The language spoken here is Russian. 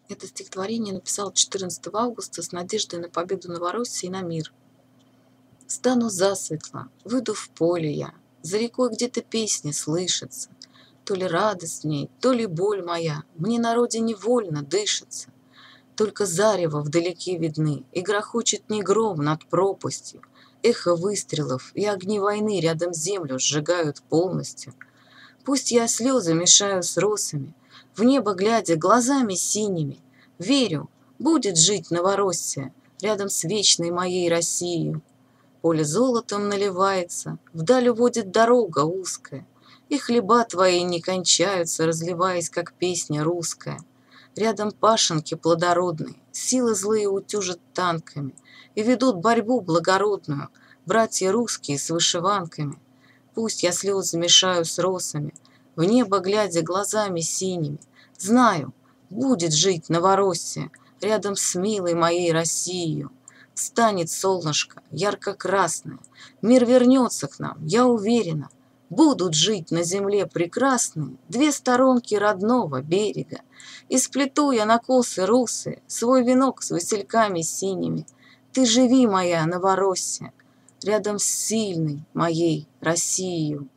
Это стихотворение написал 14 августа с надеждой на победу Новороссии и на мир. Стану засветло, выйду в поле я, за рекой где-то песни слышатся. То ли радость в ней, то ли боль моя, мне на родине вольно дышится. Только зарево вдалеке видны, и грохочет не гром над пропастью. Эхо выстрелов и огни войны рядом землю сжигают полностью. Пусть я слезы мешаю с росами, в небо глядя глазами синими, верю, будет жить Новороссия рядом с вечной моей Россией. Поле золотом наливается, вдаль уводит дорога узкая, и хлеба твои не кончаются, разливаясь, как песня русская. Рядом пашенки плодородные, силы злые утюжат танками и ведут борьбу благородную братья русские с вышиванками. Пусть я слезы мешаю с росами, в небо глядя глазами синими, знаю, будет жить Новороссия рядом с милой моей Россией. Встанет солнышко ярко-красное, мир вернется к нам, я уверена. Будут жить на земле прекрасные две сторонки родного берега. И сплету я на косы русые свой венок с васильками синими. Ты живи, моя Новороссия, рядом с сильной моей Россией.